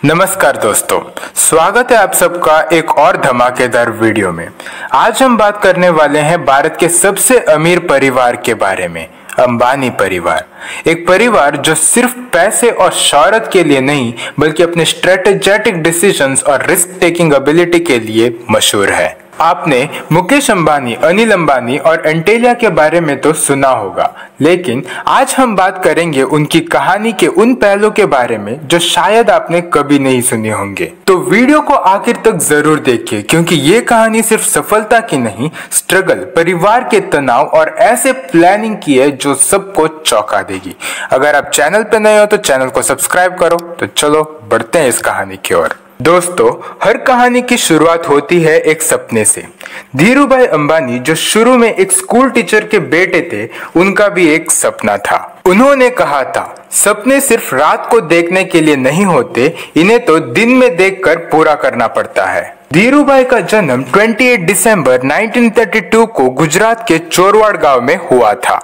नमस्कार दोस्तों, स्वागत है आप सबका एक और धमाकेदार वीडियो में। आज हम बात करने वाले हैं भारत के सबसे अमीर परिवार के बारे में, अंबानी परिवार। एक परिवार जो सिर्फ पैसे और शोहरत के लिए नहीं बल्कि अपने स्ट्रेटेजिक डिसीजंस और रिस्क टेकिंग एबिलिटी के लिए मशहूर है। आपने मुकेश अंबानी, अनिल अंबानी और एंटेलिया के बारे में तो सुना होगा, लेकिन आज हम बात करेंगे उनकी कहानी के उन पहलुओं के बारे में जो शायद आपने कभी नहीं सुने होंगे। तो वीडियो को आखिर तक जरूर देखिए, क्योंकि ये कहानी सिर्फ सफलता की नहीं, स्ट्रगल, परिवार के तनाव और ऐसे प्लानिंग की है जो सबको चौंका देगी। अगर आप चैनल पर नए हो तो चैनल को सब्सक्राइब करो। तो चलो बढ़ते हैं इस कहानी की ओर। दोस्तों, हर कहानी की शुरुआत होती है एक सपने से। धीरूभाई अंबानी जो शुरू में एक स्कूल टीचर के बेटे थे, उनका भी एक सपना था। उन्होंने कहा था, सपने सिर्फ रात को देखने के लिए नहीं होते, इन्हें तो दिन में देखकर पूरा करना पड़ता है। धीरूभाई का जन्म 28 दिसंबर 1932 को गुजरात के चोरवाड़ गांव में हुआ था।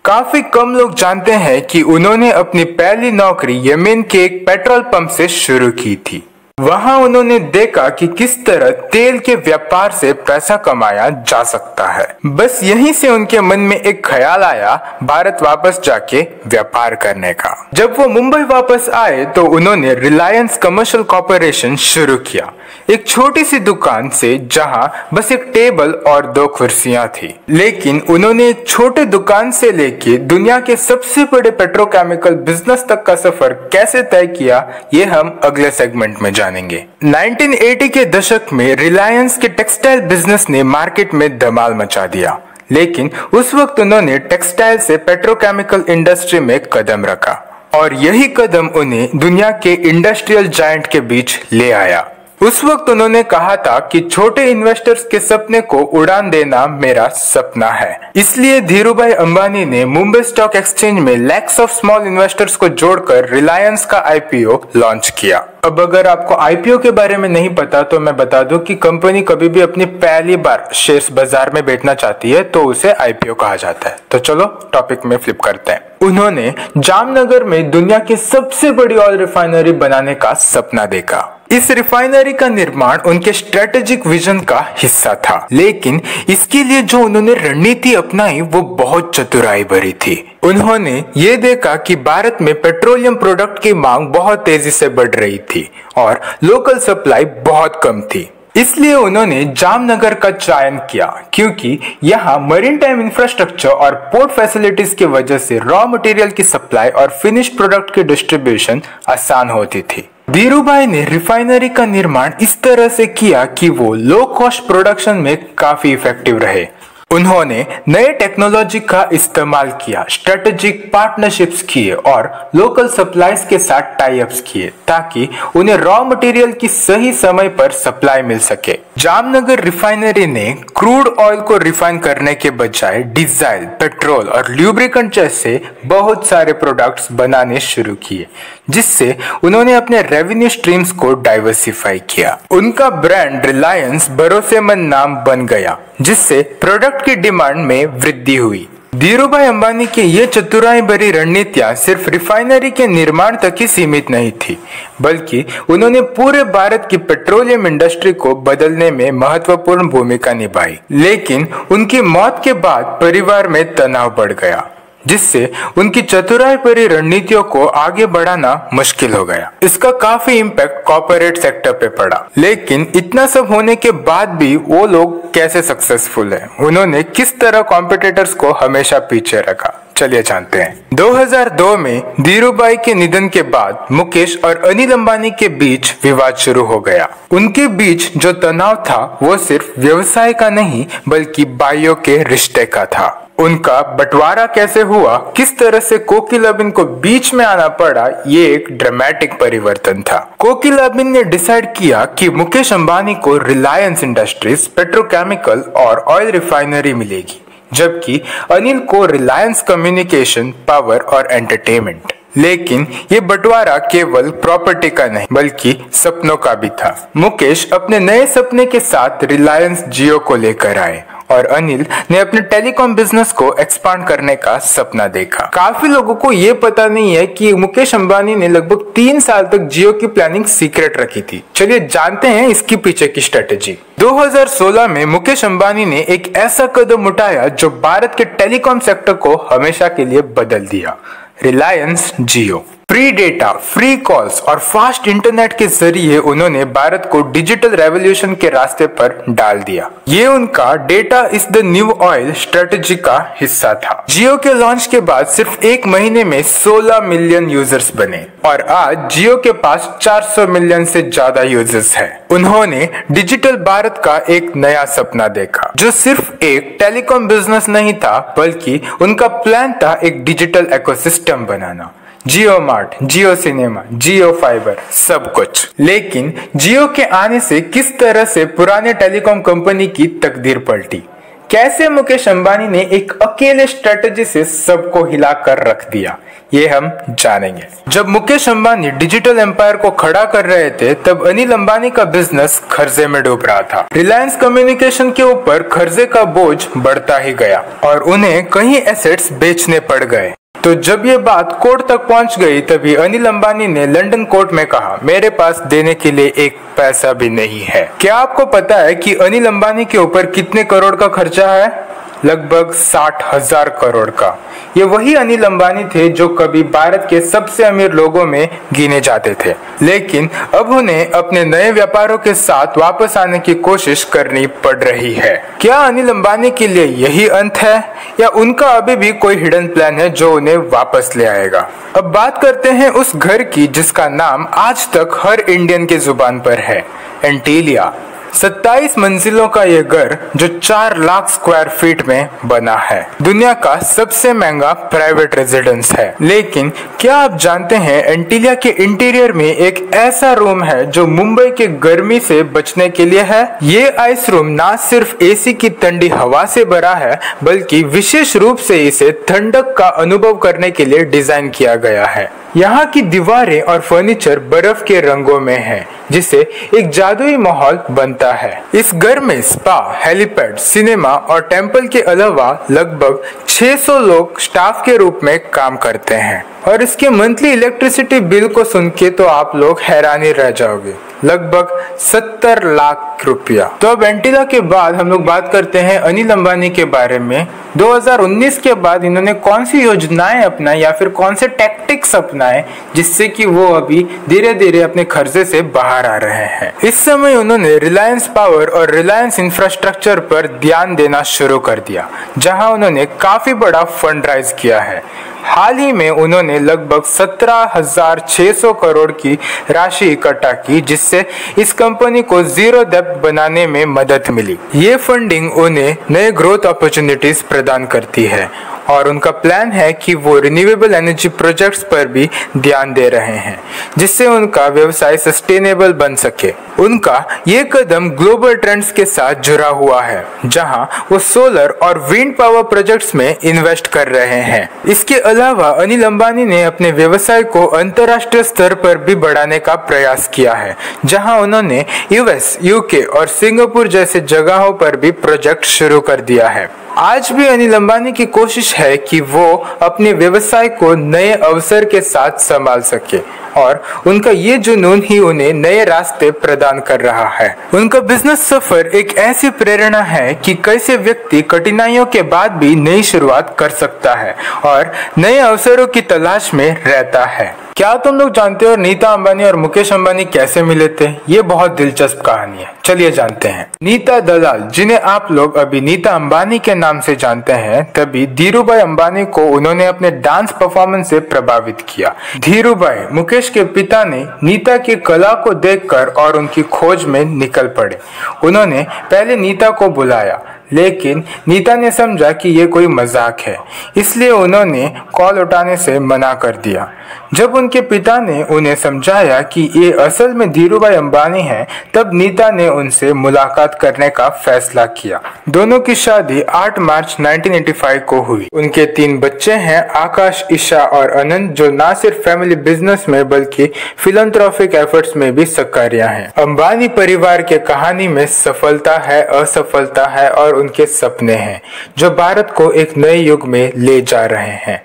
काफी कम लोग जानते हैं कि उन्होंने अपनी पहली नौकरी यमन के एक पेट्रोल पंप से शुरू की थी। वहां उन्होंने देखा कि किस तरह तेल के व्यापार से पैसा कमाया जा सकता है। बस यहीं से उनके मन में एक ख्याल आया भारत वापस जाके व्यापार करने का। जब वो मुंबई वापस आए तो उन्होंने रिलायंस कमर्शियल कॉर्पोरेशन शुरू किया, एक छोटी सी दुकान से जहां बस एक टेबल और 2 कुर्सियां थी। लेकिन उन्होंने एक छोटे दुकान से लेके दुनिया के सबसे बड़े पेट्रोकेमिकल बिजनेस तक का सफर कैसे तय किया, ये हम अगले सेगमेंट में जानेंगे। 1980 के दशक में रिलायंस के टेक्सटाइल बिजनेस ने मार्केट में धमाल मचा दिया, लेकिन उस वक्त उन्होंने टेक्सटाइल से पेट्रोकेमिकल इंडस्ट्री में कदम रखा और यही कदम उन्हें दुनिया के इंडस्ट्रियल जायंट के बीच ले आया। उस वक्त उन्होंने कहा था कि छोटे इन्वेस्टर्स के सपने को उड़ान देना मेरा सपना है। इसलिए धीरूभाई अंबानी ने मुंबई स्टॉक एक्सचेंज में लैक्स ऑफ स्मॉल इन्वेस्टर्स को जोड़कर रिलायंस का आईपीओ लॉन्च किया। अब अगर आपको आईपीओ के बारे में नहीं पता तो मैं बता दूं कि कंपनी कभी भी अपनी पहली बार शेयर्स बाजार में बेचना चाहती है तो उसे आईपीओ कहा जाता है। तो चलो टॉपिक में फ्लिप करते हैं। उन्होंने जामनगर में दुनिया की सबसे बड़ी ऑयल रिफाइनरी बनाने का सपना देखा। इस रिफाइनरी का निर्माण उनके स्ट्रेटेजिक विजन का हिस्सा था, लेकिन इसके लिए जो उन्होंने रणनीति अपनाई वो बहुत चतुराई भरी थी। उन्होंने ये देखा कि भारत में पेट्रोलियम प्रोडक्ट की मांग बहुत तेजी से बढ़ रही थी और लोकल सप्लाई बहुत कम थी। इसलिए उन्होंने जामनगर का चयन किया, क्योंकि यहाँ मरीन टाइम इंफ्रास्ट्रक्चर और पोर्ट फैसिलिटीज की वजह से रॉ मटेरियल की सप्लाई और फिनिश प्रोडक्ट की डिस्ट्रीब्यूशन आसान होती थी। धीरूभाई ने रिफाइनरी का निर्माण इस तरह से किया कि वो लो कॉस्ट प्रोडक्शन में काफी इफेक्टिव रहे। उन्होंने नए टेक्नोलॉजी का इस्तेमाल किया, स्ट्रेटेजिक पार्टनरशिप्स किए और लोकल सप्लाईज के साथ टाई अप्स किए ताकि उन्हें रॉ मटेरियल की सही समय पर सप्लाई मिल सके। जामनगर रिफाइनरी ने क्रूड ऑयल को रिफाइन करने के बजाय डीजल, पेट्रोल और ल्यूब्रिकेंट जैसे बहुत सारे प्रोडक्ट्स बनाने शुरू किए, जिससे उन्होंने अपने रेवेन्यू स्ट्रीम्स को डाइवर्सिफाई किया। उनका ब्रांड रिलायंस भरोसेमंद नाम बन गया, जिससे प्रोडक्ट की डिमांड में वृद्धि हुई। धीरूभाई अंबानी की ये चतुराई भरी रणनीतियां सिर्फ रिफाइनरी के निर्माण तक ही सीमित नहीं थी, बल्कि उन्होंने पूरे भारत की पेट्रोलियम इंडस्ट्री को बदलने में महत्वपूर्ण भूमिका निभाई। लेकिन उनकी मौत के बाद परिवार में तनाव बढ़ गया, जिससे उनकी चतुराई भरी रणनीतियों को आगे बढ़ाना मुश्किल हो गया। इसका काफी इम्पैक्ट कॉर्पोरेट सेक्टर पे पड़ा। लेकिन इतना सब होने के बाद भी वो लोग कैसे सक्सेसफुल हैं? उन्होंने किस तरह कॉम्पिटिटर्स को हमेशा पीछे रखा, चलिए जानते हैं। 2002 में धीरूभाई के निधन के बाद मुकेश और अनिल अंबानी के बीच विवाद शुरू हो गया। उनके बीच जो तनाव था वो सिर्फ व्यवसाय का नहीं बल्कि भाइयों के रिश्ते का था। उनका बंटवारा कैसे हुआ, किस तरह से कोकिलाबेन को बीच में आना पड़ा, ये एक ड्रामेटिक परिवर्तन था। कोकिलाबेन ने डिसाइड किया कि मुकेश अंबानी को रिलायंस इंडस्ट्रीज, पेट्रोकेमिकल और ऑयल रिफाइनरी मिलेगी, जबकि अनिल को रिलायंस कम्युनिकेशन, पावर और एंटरटेनमेंट। लेकिन ये बंटवारा केवल प्रॉपर्टी का नहीं बल्कि सपनों का भी था। मुकेश अपने नए सपने के साथ रिलायंस जियो को लेकर आए और अनिल ने अपने टेलीकॉम बिजनेस को एक्सपांड करने का सपना देखा। काफी लोगों को ये पता नहीं है कि मुकेश अंबानी ने लगभग 3 साल तक जियो की प्लानिंग सीक्रेट रखी थी। चलिए जानते हैं इसकी पीछे की स्ट्रेटेजी। 2016 में मुकेश अंबानी ने एक ऐसा कदम उठाया जो भारत के टेलीकॉम सेक्टर को हमेशा के लिए बदल दिया। रिलायंस जियो। फ्री डेटा, फ्री कॉल्स और फास्ट इंटरनेट के जरिए उन्होंने भारत को डिजिटल रेवोल्यूशन के रास्ते पर डाल दिया। ये उनका data is the new oil strategy का हिस्सा था। जियो के लॉन्च के बाद सिर्फ 1 महीने में 16 मिलियन यूजर्स बने और आज जियो के पास 400 मिलियन से ज्यादा यूजर्स हैं। उन्होंने डिजिटल भारत का एक नया सपना देखा जो सिर्फ एक टेलीकॉम बिजनेस नहीं था, बल्कि उनका प्लान था एक डिजिटल इकोसिस्टम बनाना। जियो मार्ट, जियो सिनेमा, जियो फाइबर, सब कुछ। लेकिन जियो के आने से किस तरह से पुराने टेलीकॉम कंपनी की तकदीर पलटी, कैसे मुकेश अंबानी ने एक अकेले स्ट्रेटेजी से सबको हिलाकर रख दिया, ये हम जानेंगे। जब मुकेश अंबानी डिजिटल एम्पायर को खड़ा कर रहे थे तब अनिल अंबानी का बिजनेस कर्जे में डूब रहा था। रिलायंस कम्युनिकेशन के ऊपर कर्जे का बोझ बढ़ता ही गया और उन्हें कई एसेट्स बेचने पड़ गए। तो जब ये बात कोर्ट तक पहुंच गई तभी अनिल अंबानी ने लंदन कोर्ट में कहा, मेरे पास देने के लिए एक पैसा भी नहीं है। क्या आपको पता है कि अनिल अंबानी के ऊपर कितने करोड़ का खर्चा है? लगभग 60,000 करोड़ का। ये वही अनिल अंबानी थे जो कभी भारत के सबसे अमीर लोगों में गिने जाते थे, लेकिन अब उन्हें अपने नए व्यापारों के साथ वापस आने की कोशिश करनी पड़ रही है। क्या अनिल अंबानी के लिए यही अंत है या उनका अभी भी कोई हिडन प्लान है जो उन्हें वापस ले आएगा? अब बात करते हैं उस घर की जिसका नाम आज तक हर इंडियन के जुबान पर है, एंटीलिया। 27 मंजिलों का ये घर जो 4 लाख स्क्वायर फीट में बना है, दुनिया का सबसे महंगा प्राइवेट रेजिडेंस है। लेकिन क्या आप जानते हैं एंटीलिया के इंटीरियर में एक ऐसा रूम है जो मुंबई के गर्मी से बचने के लिए है। ये आइस रूम ना सिर्फ एसी की ठंडी हवा से भरा है, बल्कि विशेष रूप से इसे ठंडक का अनुभव करने के लिए डिजाइन किया गया है। यहाँ की दीवारें और फर्नीचर बर्फ के रंगों में है, जिससे एक जादुई माहौल बनता है। इस घर में स्पा, हेलीपैड, सिनेमा और टेम्पल के अलावा लगभग 600 लोग स्टाफ के रूप में काम करते हैं और इसके मंथली इलेक्ट्रिसिटी बिल को सुन के तो आप लोग हैरान ही रह जाओगे, लगभग 70 लाख रुपया। तो अब एंटीलिया के बाद हम लोग बात करते हैं अनिल अंबानी के बारे में। 2019 के बाद इन्होंने कौन सी योजनाएं अपनाई या फिर कौन से टैक्टिक्स अपनाए जिससे कि वो अभी धीरे धीरे अपने खर्चे से बाहर आ रहे हैं। इस समय उन्होंने रिलायंस पावर और रिलायंस इंफ्रास्ट्रक्चर पर ध्यान देना शुरू कर दिया, जहां उन्होंने काफी बड़ा फंड राइज किया है। हाल ही में उन्होंने लगभग 17,600 करोड़ की राशि इकट्ठा की, जिससे इस कंपनी को जीरो डेब्ट बनाने में मदद मिली। ये फंडिंग उन्हें नए ग्रोथ अपॉर्चुनिटीज प्रदान करती है और उनका प्लान है कि वो रिन्यूएबल एनर्जी प्रोजेक्ट्स पर भी ध्यान दे रहे हैं, जिससे उनका व्यवसाय सस्टेनेबल बन सके। उनका ये कदम ग्लोबल ट्रेंड्स के साथ जुड़ा हुआ है, जहां वो सोलर और विंड पावर प्रोजेक्ट्स में इन्वेस्ट कर रहे हैं। इसके अलावा अनिल अंबानी ने अपने व्यवसाय को अंतर्राष्ट्रीय स्तर पर भी बढ़ाने का प्रयास किया है, जहां उन्होंने यूएस, यूके और सिंगापुर जैसे जगहों पर भी प्रोजेक्ट शुरू कर दिया है। आज भी अनिल अंबानी की कोशिश है कि वो अपने व्यवसाय को नए अवसर के साथ संभाल सके और उनका ये जुनून ही उन्हें नए रास्ते प्रदान कर रहा है। उनका बिजनेस सफर एक ऐसी प्रेरणा है कि कैसे व्यक्ति कठिनाइयों के बाद भी नई शुरुआत कर सकता है और नए अवसरों की तलाश में रहता है। क्या तुम लोग जानते हो नीता अंबानी और मुकेश अंबानी कैसे मिले थे? ये बहुत दिलचस्प कहानी है, चलिए जानते हैं। नीता दलाल, जिन्हें आप लोग अभी नीता अंबानी के नाम से जानते हैं, तभी धीरूभाई अंबानी को उन्होंने अपने डांस परफॉर्मेंस से प्रभावित किया। धीरूभाई मुकेश के पिता ने नीता की कला को देखकर और उनकी खोज में निकल पड़े। उन्होंने पहले नीता को बुलाया, लेकिन नीता ने समझा कि ये कोई मजाक है, इसलिए उन्होंने कॉल उठाने से मना कर दिया। जब उनके पिता ने उन्हें समझाया कि ये असल में धीरूभाई अंबानी हैं, तब नीता ने उनसे मुलाकात करने का फैसला किया। दोनों की शादी 8 मार्च 1985 को हुई। उनके 3 बच्चे हैं, आकाश, ईशा और अनंत, जो न सिर्फ फैमिली बिजनेस में बल्कि फिलैंथ्रोपिक एफर्ट्स में भी सक्रिय हैं। अंबानी परिवार के कहानी में सफलता है, असफलता है और उनके सपने हैं जो भारत को एक नए युग में ले जा रहे हैं।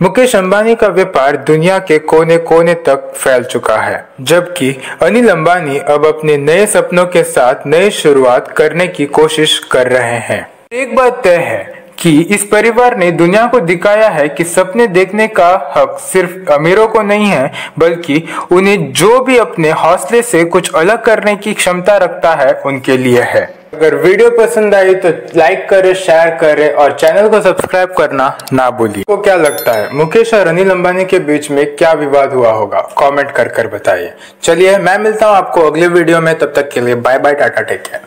मुकेश अंबानी का व्यापार दुनिया के कोने कोने तक फैल चुका है, जबकि अनिल अंबानी अब अपने नए सपनों के साथ नई शुरुआत करने की कोशिश कर रहे हैं। एक बात तय है कि इस परिवार ने दुनिया को दिखाया है कि सपने देखने का हक सिर्फ अमीरों को नहीं है, बल्कि उन्हें जो भी अपने हौसले से कुछ अलग करने की क्षमता रखता है उनके लिए है। अगर वीडियो पसंद आई तो लाइक करें, शेयर करें और चैनल को सब्सक्राइब करना ना भूलिए। तो क्या लगता है मुकेश और अनिल अंबानी के बीच में क्या विवाद हुआ होगा? कमेंट कर बताइए। चलिए मैं मिलता हूँ आपको अगले वीडियो में, तब तक के लिए bye bye, tata, take care.